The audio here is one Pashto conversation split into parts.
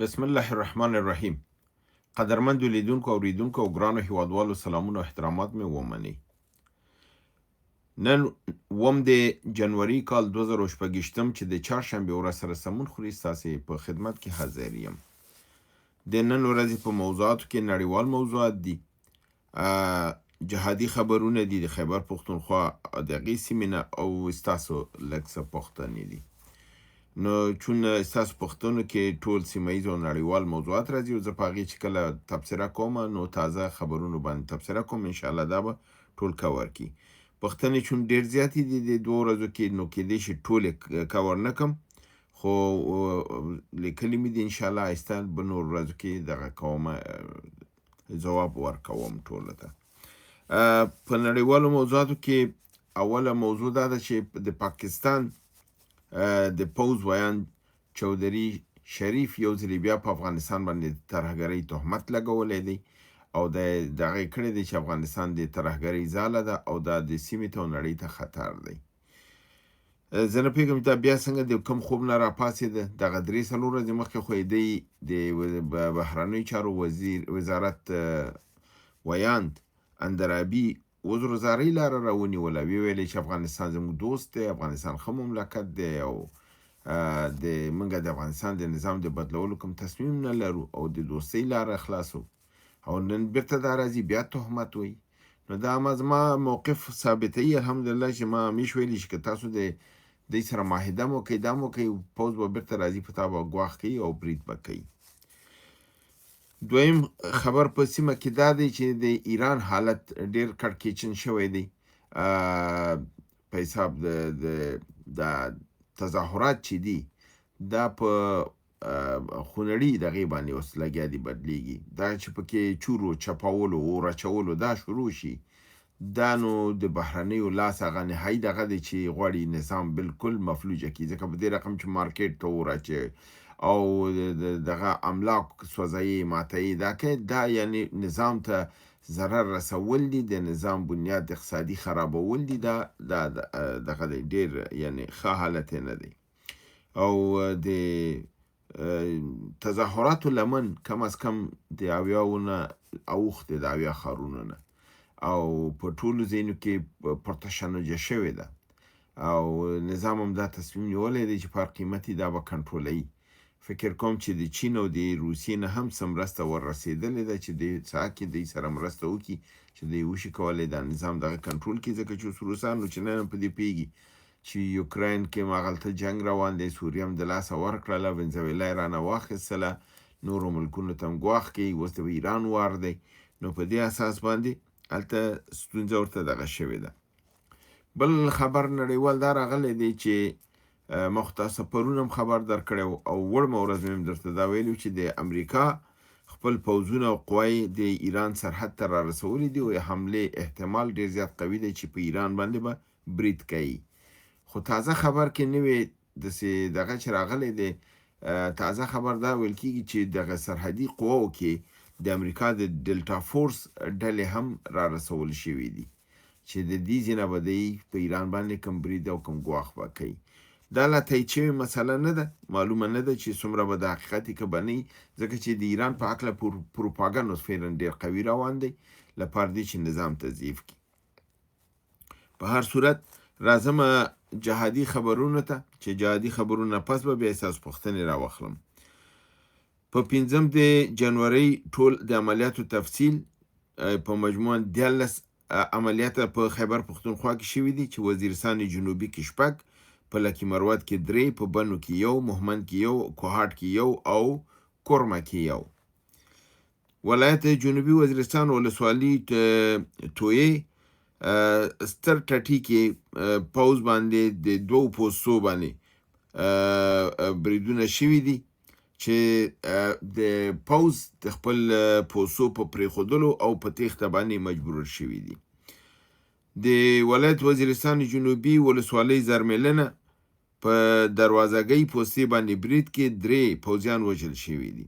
بسم الله الرحمن الرحیم. قدرمند لیدونکو اوریدونکو او ګرانو هیوادوالو سلامونه او احترامات مې ومنئ. نن اووم د جنوري کال 2026 چې د چهارشنبې ورځ سره سمون خوري ستاسې په خدمت کې حاضر یم. د نن ورځې په موضوعاتو کې نړیوال موضوعات دي، جهادي خبرونه دي د خیبر پښتونخوا د هغې سیمې نه او ستاسو لږ څه پوښتنې دي. نو چون ستاسو پوښتنو کې ټول سیمه ییز او نړیوال موضوعات راځي او زه په هغې چې کله تبصره کوم نو تازه خبرونو باندې تبصره کوم، انشاءالله دا به ټول کور کړي. پوښتنې چون ډېر زیاتې دي د 2 ورځو کې، نو کیدای شي ټولې کور نه کړم، خو لیکلي مې دي انشاءالله آهسته به نور ورځو کې دغه کوم ځواب ورکوم ټولو ته. په نړیوالو موضوعاتو کې اوله موضوع دا ده چې د پاکستان د پوځ ویان چودري شریف یو ځلې بیا په افغانستان باندې ترهګرۍ تهمت لګولی دی او د هغې کړی دی چې افغانستان د ترهګرۍ ځاله ده او دا د سیمې ته او نړۍ ته خطر دی. زه نه پوهېږم دا بیا څنګه د کوم خوب نه راپاڅېده. دغه 3-4 ورځې مخکې خو یې دی د بهرنیو چارو وزارت ویاند اندرابي وزیرزارۍ لاره راونیوله، ویې ویلې چې افغانستان زموږ دوست دی، افغانستان ښه مملکت دی او د موږ د افغانستان د نظام د بدلولو کوم تصمیم نه لرو او د دوستۍ لاره خلاصو. او نن بیرته دا راځي بیا تهمت وایي. نو دا زما موقف ثابتوي الحمدلله چې ما همیش ویلي چې که تاسو د دوی سره معاهده مو کوئ دا مو کوئ، پوځ به بیرته راځي په تا به ګواښ کوي او برید به کوي. دویم خبر په سیمه کې دا دی چې د ایران حالت ډېر کړکېچن شوی دی په حساب د تظاهرات چې دي دا په خونړي دغې باندې اوس لګیا دي بدلیږي. دا چې پکې چورو چپاولو اور اچولو دا شروع شي، دا نو د بهرنیو لاس هغه نهایي دغه دی چې غواړي نظام بالکل مفلوجه کړي، ځکه په دې رقم چې مارکیټ ته اور اچوي او دغه املاک سوځوي ماتوي، دا یعنی نظام ته ضرر رسول دي، د نظام بنیاد اقتصادي خرابول دي. دا دغه دی ډېر یعنی ښه حالت یې نه دی. او د تظاهراتو لمن کم از کم د 70 نه اوښتې د 70 ښارونو نه او په ټولو ځایونو کې پرتشنجه شوې ده او نظام هم دا تصمیم نیولی دی چې په هر قیمت دا به کنټرولوي. فکر کوم چې د چین او د روسیې نه هم څه مرسته وررسېدلې ده چې د ساعت کې دوی سره مرسته وکړي چې دوی وشي کولی دا نظام دغه کنټرول کړي، ځکه چې اوس روسان نو چې نن هم په دې پوهېږي چې یوکراین کې هغلته جنګ روان دی، سوریه هم د لاسه ورکړله، وینزویلا یې رانه واخیستله، نورو ملکونو ته هم ګواښ کوي، اوس د ایران وار دی. نو په دې اساس باندې هلته ستونزه ورته دغه شوې ده. بل خبر نړیوال دا راغلی دی چې ما خو تاسو پرون هم خبر درکړی او وړمه ورځ مې هم درته دا ویلي چې د امریکا خپل پوځونه او قواې د ایران سرحد ته رارسولي دي او حملې احتمال ډېر زیات قوي دی چې په ایران باندې به برید کوي. خو تازه خبر کې نوې داسې دغه چې راغلی دی، تازه خبر دا ویل کېږي چې دغه سرحدي قواو کې د امریکا د ډلټا فورس ډلې هم رارسول شوي دي چې د دې ځینه به دی په ایران باندې کوم برید او کوم ګواښ به کوي. دا لا تایید شوې مسله نه ده، معلومه نه ده چې څومره به د حقیقت که به نه وي، ځکه چې د ایران په هکله پروپاګند اوس فعلا ډېر قوي روان دی لپاره دی چې نظام تضعیف کړي. په هر صورت راځم جهادي خبرونو ته چې جهادي خبرونه پس به بیا ستاسو پوښتنې راواخلم. په 5 د جنورۍ ټول د عملیاتو تفصیل په مجموعاً 14 عملیات په خیبر پښتونخوا کې شوي دي چې وزیرستان جنوبي کې 6، په لکي مروت کې 3، په بنو کې 1، مهمند کې 1، کوهاټ کې 1 او کورمه کې 1. ولایت جنوبي وزیرستان ولسوالي تویې ستر ټټي کې پوځ باندې د 2 پوستو باندې بریدونه شوي دي چې د پوځ د خپل پوستو په پرېښودلو او په تېښته باندې مجبور شوي دي. د ولایت وزیرستان جنوبي ولسوالۍ زرملنه په دروازګۍ پوستې باندې برید کې 3 پوځیان وژل شوي دي.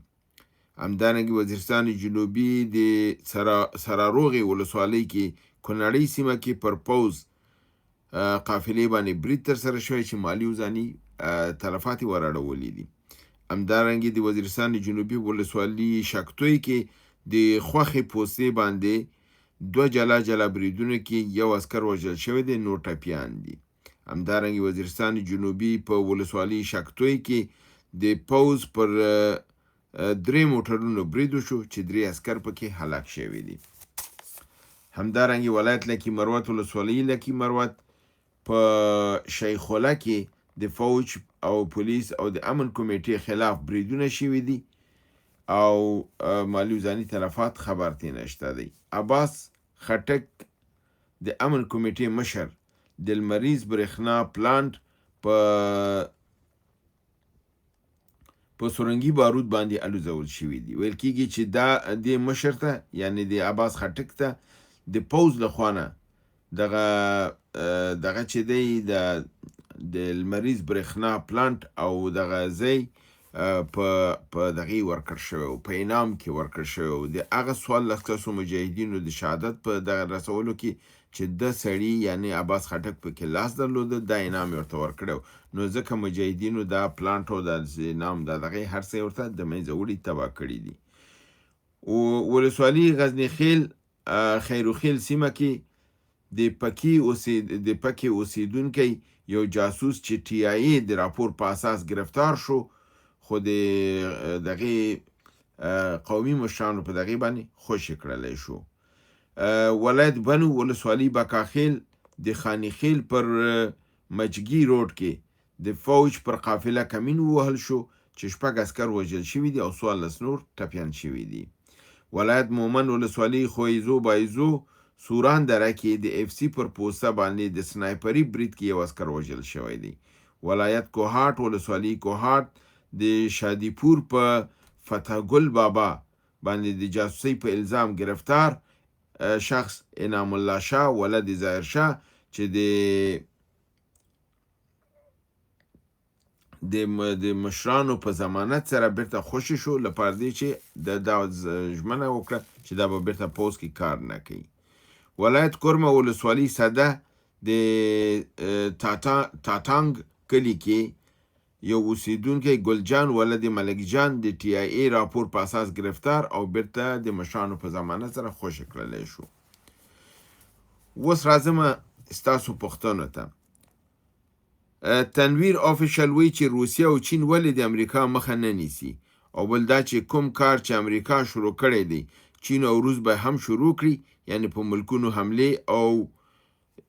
همدارنګه وزیرستان جنوبي د سراروغې ولسوالۍ کې کونړۍ سیمه کې پر پوځ قافلې باندې برید ترسره شوی چې مالي او ځاني تلفات یې ور اړولي دي. همدارنګه د وزیرستان جنوبي ولسوالۍ شکتوی کې د خوښې پوستې باندې 2 جلا جلا بریدونو کې یو عسکر وژل شوی دی، نور ټپیان دي. همدارنګه وزیرستان جنوبي په ولسوالۍ شکتوی کې د پوز پر 3 موټرونو برید وشو چې 3 عسکر پکې هلاک شوي دي. همدارنګه ولایت لکي مروت ولسوالۍ لکي مروت په شیخوله کې د فوج او پولیس او د امن کمیټې خلاف بریدونه شوي دي او مالی وزاني تلفات خبرتي نشته دی. عباس خټک د امن کمیټې مشر د لمریز برېښنا پلانټ په سرنګي بارود باندې الوزول شوي دي. ویل کېږي چې دا د مشر ته یعنی د عباس خټک ته د پوز لخوا نه دغه چې دی د لمریز برېښنا پلانټ او دغه ځای په دغې ورکړ شوی و، په انعام کې ورکړ شوی و. د هغه 14 مجاهدینو د شهادت په دغه رسولو کې چې د سړي یعنی عباس خټک پکې لاس درلوده، دا انعام ورته ورکړی و. نو ځکه مجاهدینو دا پلانټ او د انعام د دغې هر څه ورته د منځه وړي تباه کړي دي. ولسوالي غزني خیل خیروخیل سیمه کې د پکې اوسیدونکی یو جاسوس چې ټي آی ای د راپور په اساس گرفتار شو، خو د دغې قومي مشرانو په دغې باندې خوشي کړلی شو. ولایت بنو ولسوالي بکاخیل د خانیخیل پر مجګي روډ کې د فوج پر قافله کمین ووهل شو چې 6 عسکر وژل شوي دي او 14 نور ټپیان شوي دي. ولایت مومن ولسوالي خویزو بایزو سوران دره کې د اف سی پر پوسته باندې د سنایپري برید کې یو عسکر وژل شوی دی. ولایت کوهاټ ولسوالي کوهاټ د شادیپور په فتح ګل بابا باندې د جاسوسۍ په الزام گرفتار شخص انعام الله شاه ولد ظاهر شاه چې د مشرانو په ضمانت سره بیرته خوشي شو لپاره دی چې دا ژمنه وکړه چې دا به بیرته پوز کې کار نه کوي. ولایت کورمه ولسوالي سده د تاتانګ کلی کې یو اوسیدونکی ګلجان ولد ملک جان د ټي آی ای راپور په اساس گرفتار او بیرته د مشرانو په ضمانت سره خوشي کړلی شو. اوس راځم ستاسو پوښتنو ته. تنویر آفیشل وی چې روسیه او چین ولې د امریکا مخه نه نیسي، او بل دا چې کوم کار چې امریکا شروع کړی دی چین او روس به هم شروع کړي، یعنی په ملکونو حمله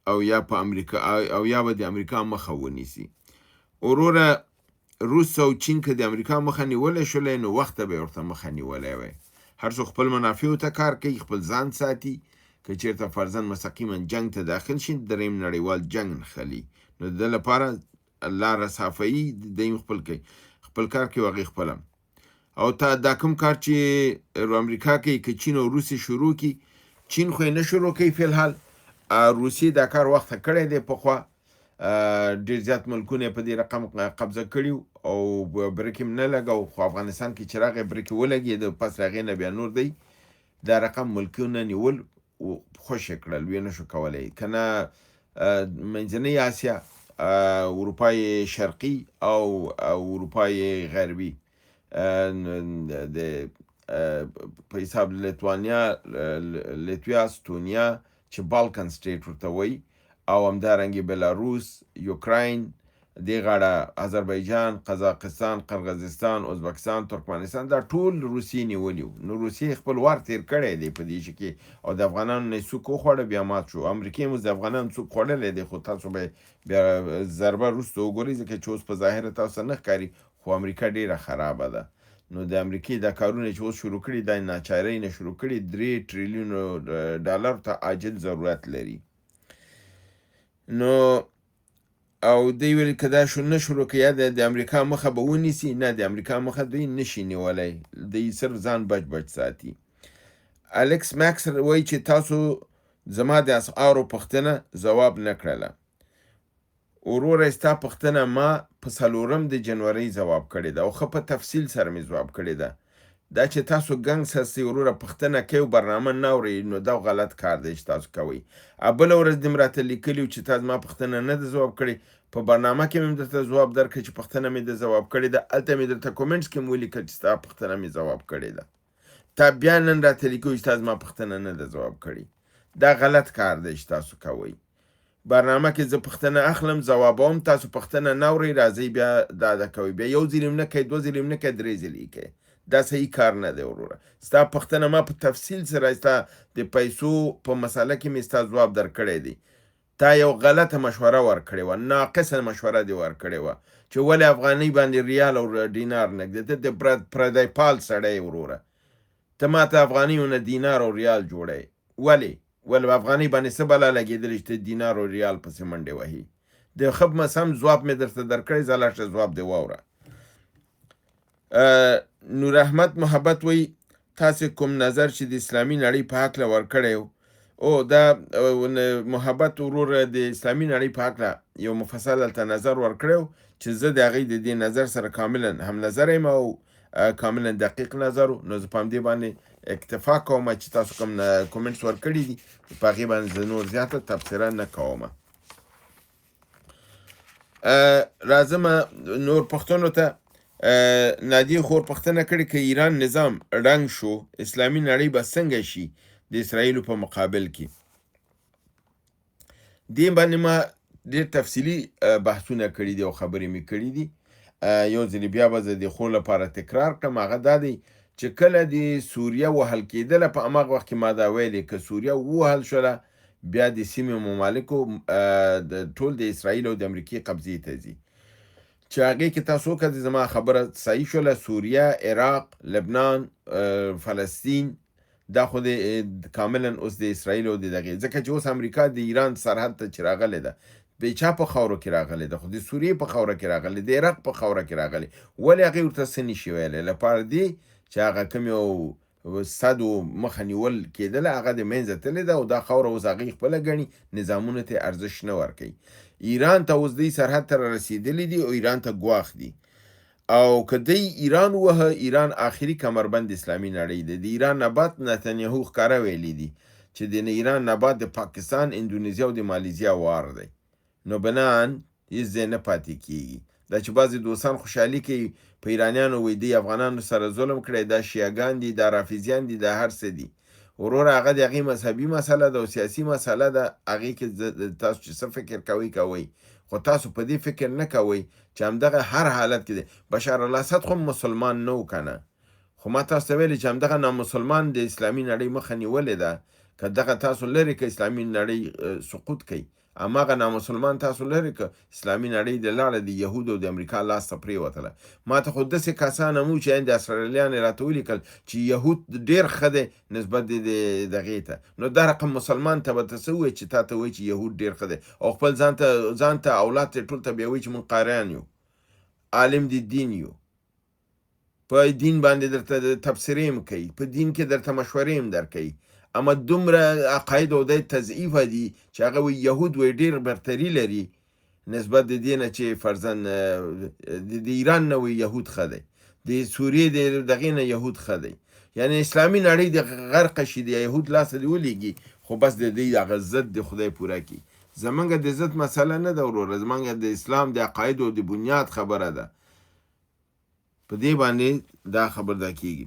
او یا په امریکا او یا به د امریکا مخه ونیسي. وروره روس او چین که د امریکا مخه نیولی شولی نو وخت به ورته مخه نیولی وی. هر څوک خپل منافعو ته کار کوي، خپل ځان ساتي. که چیرته فرضاً مستقیما جنگ ته داخل شي، دریم نړیوال جنگ نښلي، نو د لپاره لاره صافوي دیم خپل کوي، خپل کار کوي هغې خپله. او تا دا کوم کار چې امریکا کوي که چین او روسیې شروع کړي، چین خو یې نه شروع کوي فی الحال، روسیې دا کار وخته کړی دی پخوا، ډېر زیات ملکونه په دې رقم قبضه کړي او برک یې نه لګو، خو افغانستان کې چې راغی برک یې ولګېد، پس د هغې نه بیا نور دی دا رقم ملکونه نیول خوشې کړل، ویې نه شو کولی. که نه منځنۍ آسیا، اروپای شرقي او اروپای غربي په حساب لیتوانیا، لیتویا، ستونیا چې بالکن سټیټ ورته وایي، او همدارنګې بلاروس، یوکراین، دې غاړه آذربایجان، قزاقستان، قرغیزستان، ازبکستان، ترکمنستان، دا ټول روسیې نیولي وو. نو روسیې خپل وار تیر کړی دی په دې کې، او د افغانانو نه یې څوک وخوړه بیا مات شو. امریکې هم د افغانانو څوک خوړلی دی، خو تاسو به بیا ضربه وروسته وګورئ، ځکه چې اوس په ظاهره تاسو نه ښکاري، خو امریکا ډېره خرابه ده. نو د امریکې دا کارونه چې اوس شروع کړي دا ناچارۍ نه شروع کړي، 3 تریلیون ډالر ته عاجل ضرورت لري. نو او دوی ویل که دا نه شروع کړي، یا د امریکا مخه به ونیسي، نه د امریکا مخه دوی نشي نیولی، دوی صرف ځان بچ بچ ساتي. الکس ماکس وایي چې تاسو زما د اسعارو پوښتنه ځواب نه کړله. وروره ستا پوښتنه ما په 4 د جنورۍ ځواب کړې ده او ښه په تفصیل سره مې ځواب کړې ده. دا چې تاسو ګنګس هستئ وروره پوښتنه کوي او برنامه نه اورئ نو دا غلط کار دی چې تاسو کوئ. بله ورځ دې م راته لیکلي وو چې تا زما پوښتنه نه ده ځواب کړې، په برنامه کې مې هم درته ځواب درکړی چې پوښتنه مې ده ځواب کړې ده، هلته مې درته کومنټس کې م ولیکل چې ستا پوښتنه مې ځواب کړې ده. تا بیا نن راته لیکلي چې تا زما پوښتنه نه ده ځواب کړې. دا غلط کار دی چې تاسو کوئ. برنامه کې زه پوښتنه اخلم ځوابوم، تاسو پوښتنه نه اورئ راځئ بیا دا کوئ، بیا یو ځل یې نه کوئ، دوه ځل یې نه کوئ، درې ځلې یې کوئ. دا صحیح کار نه دی وروره. ستا پوښتنه ما په تفصیل سره ستا د پیسو په مسله کې مې ستا ځواب درکړی دی. تا یو غلطه مشوره ورکړې وه، ناقصه مشوره دې ورکړې وه چې ولې افغانۍ باندې ریال او دینار نږدې، ته د پردی پال سړی وروره، ته ما ته افغانۍ نه دینار او ریال جوړی. ولې افغانۍ باندې څه بلا لګېدلې چې ته دینار او ریال پسې منډې وهي؟ د ښه سم ځواب مې درته درکړی، ځه لاړ شه ځواب دې واوره. نور احمد محبت وی تاسو کوم نظر چې د اسلامي نړۍ په هکله ورکړی و؟ او دا محبت ورور د اسلامي نړۍ په هکله یو مفصل هلته نظر ورکړی و چې زه د هغې د دې نظر سره کاملا هم نظر یم او کاملا دقیق نظر و. نو زه په همدې باندې اکتفا کوم چې تاسو کوم کومنټس ورکړي دي په هغې باندې زه نور زیاته تبصره نه کوم. راځم نور پوښتنو ته. نادیه خور پوښتنه کړې که ایران نظام ړنګ شو اسلامي نړۍ به څنګه شي د اسرائیلو په مقابل کې؟ دې باندې ما ډېر تفصیلي بحثونه کړي دي او خبرې مې کړي دي. یو ځلې بیا به زه د خور لپاره تکرار کړم. هغه دا دی چې کله د سوریه وهل کېدله په هماغه وخت کې ما دا ویلې که سوریه ووهل شوله بیا د سیمې ممالکو ټول د اسرائیل او د امریکې قبضې ته ځي، چې هغې کې تاسو وکړئ زما خبره صحیح شوله. سوریه، عراق، لبنان، فلسطین دا خو د کاملا اوس د اسرائیل او د دغې، ځکه چې اوس امریکا د ایران سرحد ته چې راغلی ده د چا په خاوره کې راغلی ده؟ خو د سوریې په خاوره کې راغلی، د عراق په خاوره کې راغلی. ولې هغې ورته څه نشي ویلی؟ لپاره دې چې هغه کوم یو صدو مخه نیول کېدله هغه د منځه تللې ده او دا خاوره اوس هغې خپله ګڼي، نظامونو ته ارزښت نه ورکوي. ایران ته اوس دوی سرحد ته رسېدلي دي او ایران ته ګواښ دي، او که دی ایران ووهه ایران آخري کمربند اسلامي نړۍ دی. د ایران نبات نتنیاهو ښکاره ویلی دي چې د ایران نبات د پاکستان، اندونیزیا او د مالیزیا وار دی. نو بنان هیڅ ځای نه پاتې کېږي. دا چې بعضې دوستان خوشحالي کوي په ایرانیانو وایي دی افغانانو سره ظلم کړی، دا شیعګان دي، دا رافضیان دي، دا هر څه دي. وروره هغه د هغې مذهبي مسله ده او سیاسي مسله ده. هغې کې تاسو چې څه فکر کوئ، خو تاسو په دې فکر نه کوئ چې همدغه هر حالت کې دی. بشار الاسد خو مسلمان نه و که نه؟ خو ما تاسو ته ویلې چې همدغه نامسلمان د اسلامي نړۍ مخه نیولې ده. که دغه تاسو لرې که اسلامي نړۍ سقوط کوي، هماغه نامسلمان تاسو لرې که اسلامي نړۍ د لاړه د یهودو او د امریکا لاس ته پرېوتله. ما ته خو داسې کسان هم وو چې د اسرائیلیان یې راته ولیکل چې یهود ډېر ښه دی نسبت د دغې ته. نو دا رقم مسلمان ته به ته څه ووایې چې تا ته وایي چې یهود ډېر ښه دی او خپل ځان ته اولاد ته ټول ته بیا وایي چې موږ قاریان یو، عالم د دین یو، په دین باندې درته تبصرې هم کوي، په دین کې درته مشورې هم درکوي. اما دومره عقاید او د تضعیفه دي چې هغه وایي یهود وایي ډېر برتري لري نسبت د دې نه چې فرضاً د ایران نه وایي یهود ښه دی، د سوریې د دغې نه یهود ښه دی. یعنې اسلامي نړۍ د غرقه شي، د یهود لاسه دې ولېږي، خو بس د دوی هغه ضد د خدای پوره کړي. زمونږ د ضد مسله نه ده وروره، زمونږ د اسلام د عقایدو د بنیاد خبره ده. په دې باندې دا خبرده کېږي.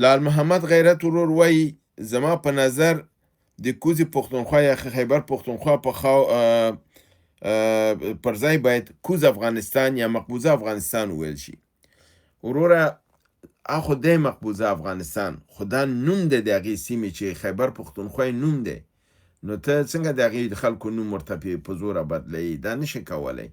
لال محمد غیرت ورور وایي زما په نظر د کوزې پښتونخوا یا خیبر پښتونخوا پر ځای باید کوز افغانستان یا مقبوضه افغانستان وویل شي. وروره خو دی مقبوضه افغانستان، خو دا نوم دی د هغې سیمې چې خیبر پښتونخوا نوم دی. نو ته څنګه د هغې خلکو نوم ورته په زوره بدلوي؟ دا نشي کولی.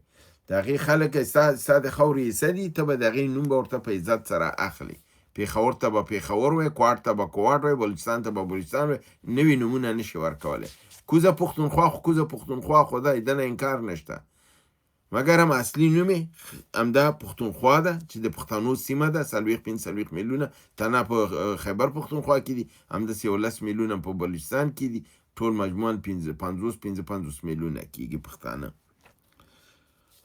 د هغې خلک ستا د خاورې حصه دي، ته به د هغې نوم به ورته په عزت سره اخلي. پېښور ته به پېښور وایي، کوهاټ ته به کوهاټ وایي، بلوچستان ته به بلوچستان وایي. نوي نومونه نشي ورکولی. کوزه پښتونخوا خو کوزه پښتونخوا خو دی، دنه انکار نشته، مګر هم اصلي نوم یې همدا پښتونخوا ده چې د پښتنو سیمه ده. 45 میلیونه تنه په خیبر پښتونخوا کې دي، همداسې 11 میلیونه په بلوچستان کې دي، ټول مجموعاً 55 میلیونه کېږي پښتانه.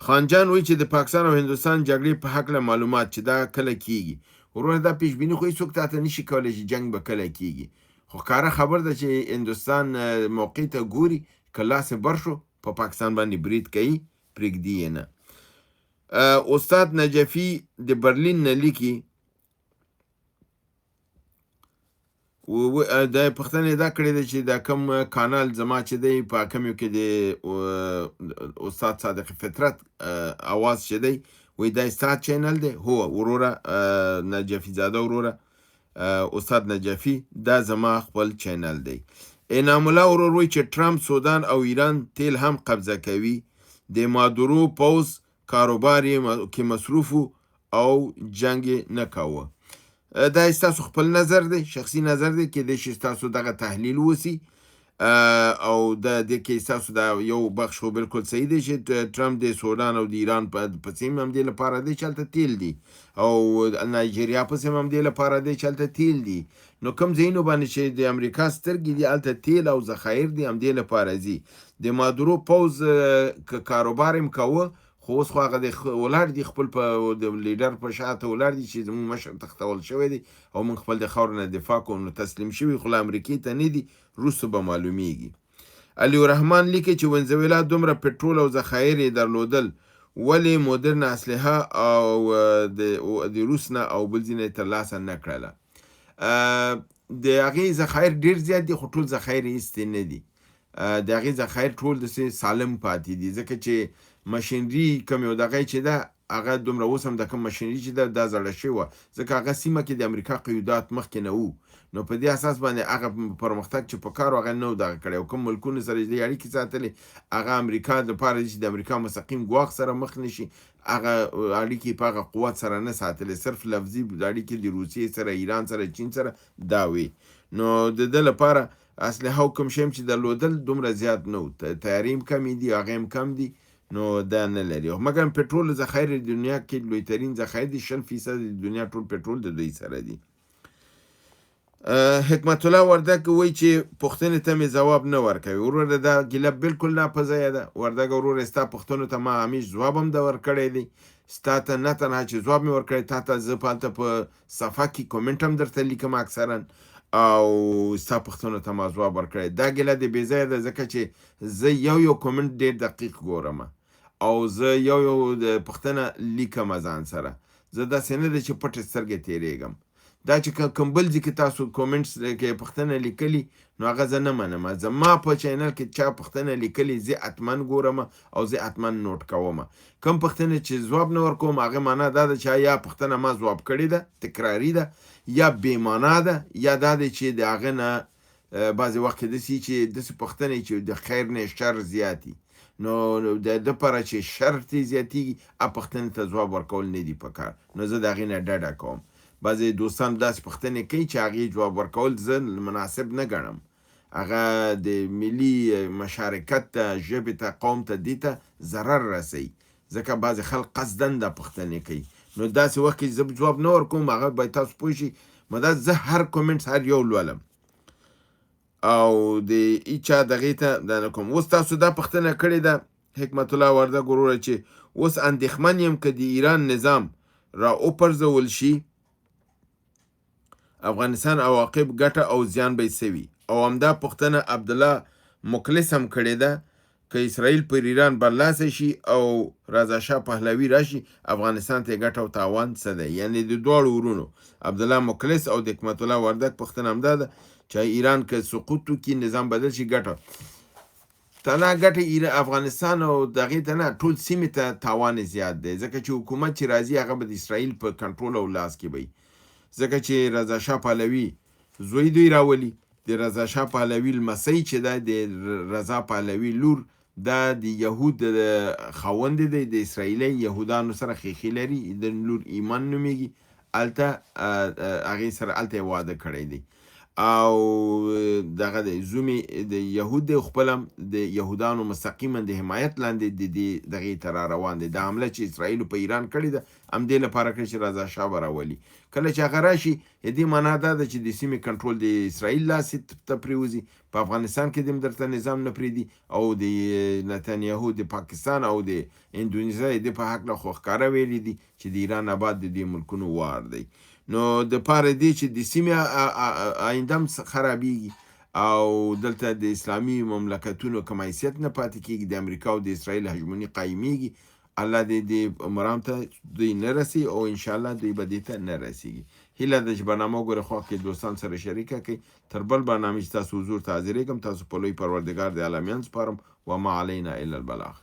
خانجان وایي چې د پاکستان او هندوستان جګړې په هکله معلومات چې دا کله کېږي. وروره دا پیشبیني خو هېڅوک تاته نشي کولی چې جنګ به کله کېږي، خو ښکاره خبر ده چې هندوستان موقع ته ګوري، که لاس یې بر شو په پاکستان باندې برید کوي، پرېږدي یې نه. استاد نجفي د برلین نه لیکي، دا پوښتنه دا کړې ده چې دا کوم کانال زما چې دی په کوم کې د استاد صادق فطرت اواز چې دی وایي دا ستا چینل دی؟ هو وروره نجفي زاده وروره استاد نجفي دا زما خپل چینل دی. انعام الله ورور وایي چې ټرمپ سودان او ایران تیل هم قبضه کوي، د مادورو پوځ کاروبار کې مصروف او جنګ نه کاوه. دا ستاسو خپل نظر دی، شخصي نظر دی، کېدای شي ستاسو دغه تحلیل وسی او د دې کې ستاسو دا یو بخش خو بالکل صحیح دی چې ټرمپ د سودان او د ایران په سیم هم دې لپاره دی چې هلته تیل دي، او نایجیریا په سیم هم دې لپاره دی چې هلته تیل دي. نو کوم ځایونو باندې چې د امریکا سترګې دي هلته تیل او ذخایر دي هم دې لپاره ځي. د مادورو پوځ کاروبار هم کوه، خو اوس خو هغه ولاړ دي خپل په د لیډر په شاته ولاړ دي چې زموږ مشر تختول شوی دی او موږ خپل د خاورو نه دفاع کوو، نو تسلیم شوي خو له امریکې ته نه دي، روسو به معلومیږي. علي الرحمن لیکي چې ونزویلا دومره پټرول او ذخایر یې درلودل، ولې مدرن اسلحه او د روس نه او بل ځای نه یې ترلاسه نه کړله. د هغې ذخایر ډېر زیات دي، خو ټول ذخایر یې ایستې نه دي. د هغې ذخایر ټول داسې سالم پاتې دي، ځکه چې مشینري کوم یو دغه چې ده هغه دومره اوس هم د کوم مشینري چې ده دا زړه شوې وه، ځکه هغه سیمه کې د امریکا قیودات مخکې نه وو، نو په دې اساس باندې هغه پرمختګ چې په کار هغه نه و دغه کړی، او کوم ملکونو سره چې دې اړیکې ساتلې هغه امریکا دپاره چې د امریکا مستقیم ګواښ سره مخ نه شي، هغه اړیکې په هغه قوت سره نه ساتلې، صرف لفظي اړیکې د روسیې سره، ایران سره، چین سره دا وي. نو د ده لپاره اسلحه او کوم شی هم چې درلودل دومره زیات نه و، تیارې هم کمې دي، هغې هم کم دي، نو دا نه لري. مګر پټرول ذخایر د دنیا کې لویترین ذخایر دي، 60% د دنیا ټول پټرول د دوی سره دي. حکمت الله وردګ وایي چې پوښتنې ته مې ځواب نه ورکوي. وروره دا ګیله بالکل نه په ځایه ده. وردګ وروره ستا پوښتنو ته ما همیش ځواب هم ده ورکړی دی، ستا ته نه تنها چې ځواب مې ورکړی، تا ته زه هلته په صفحه کې کومنټ هم درته لیکم اکثرا، او ستا پوښتنو ته ما ځواب ورکړی. دا ګیله د بې ځایه ده، ځکه چې زه یو کومنټ ډېر دقیق ګورم او زه یو د پوښتنه لیکم ځان سره، زه داسې نه ده چې پټې سترګې تېرېږم. دا چې کوم بل ځای کې تاسو کومنټس کې پوښتنه لیکلي، نو هغه زه نه منم. زما په چینل کې چا پوښتنه لیکلي زه حتما ګورم او زه حتما نوټ کوم. کوم پوښتنه چې ځواب نه ورکوم هغه معنا دا ده چې یا پوښتنه ما ځواب کړې ده، تکراري ده، یا بې معنا ده، یا دا ده چې د هغه نه بعضې وخت کې داسې چې داسې پوښتنې چې د خیر نه شر زیاتي، نو د ده لپاره چې شر ترې زیاتېږي هغه پوښتنې ته ځواب ورکول نه دي پکار، نو زه د هغې نه ډډه کوم. بعضې دوستان داسې پوښتنې کوي چې هغې جواب ورکول زه مناسب نه ګڼم. هغه د ملي مشارکت ته، ژبې ته، قوم ته، دې ته ضرر رسوي، ځکه بعضې خلک قصداً دا پوښتنې کوي. نو داسې وخت کې زه جواب نه ورکوم، هغه باید تاسو پوه شئ. مدا زه هر کومنټ هر یو لولم او د هېچا دغې ته دا نه کوم. اوس تاسو دا پوښتنه کړې ده حکمت الله وردګ وروره چې اوس اندېښمن یم که د ایران نظام را وپرځول شي، افغانستان عواقب ګټه او زیان به یې څه وي؟ او همدا پوښتنه عبدالله مخلص هم کړې ده، که اسرائیل پر ایران برلاسه شي او رضا شاه پهلوي راشي، افغانستان ته ګټه او تاوان څه دی؟ یعنې د دواړو ورونو عبدالله مخلص او د حکمت الله وردګ پوښتنه همدا ده چې ایران که سقوط وکړي، نظام بدل شي، ګټه تنها ګټه افغانستان او دغې ته نه، ټول سیمې ته تاوان زیات دی، ځکه چې حکومت چې راځي هغه به د اسرائیل په کنټرول او لاس کې وي، ځکه چې رضا شاه پهلوي زوی دوی راولي، د رضا شاه پهلوي لمسی چې ده د رضا پهلوي لور، دا د یهود خاوند دی، د اسرائیلي یهودانو سره خیخي لري، د لور ایمان نومیږي، هلته هغې سره هلته یې واده کړی دی، او دغه د زومې د یهود دی، خپل هم د یهودانو مستقیما د حمایت لاندې د دغې ته را روان دی. دا حمله چې اسرائیلو په ایران کړې ده همدې لپاره کړی چې رضا شاه به راولي. کله چې هغه راشي دې معنا دا ده چې د سیمې کنټرول د اسرائیل لاسې ته پرېوځي، په افغانستان کې دې درته نظام نه پرېږدي، او د نتنیاهو د پاکستان او د اندونیزیا د په هکله خو ښکاره ویلي دي چې د ایران آباد د دې ملکونو وار دی. نو د پاره دی چې د سیمې آینده هم خرابېږي او دلته د اسلامي مملکتونو کوم حیثیت نه پاتې کېږي، د امریکا او د اسرائیل هژموني قایمېږي. الله دې مرام ته دوی نه رسي او انشاءالله دوی به دې ته نه رسیږي. هیله ده چې برنامه وګورئ، خوا کې دوستان سره شریکه کړئ. تر بل برنامې چې تاسو حضور ته حاضرېږم، تاسو په لوی پروردګار د عالمین سپارم. وما علینا الا البلاغ.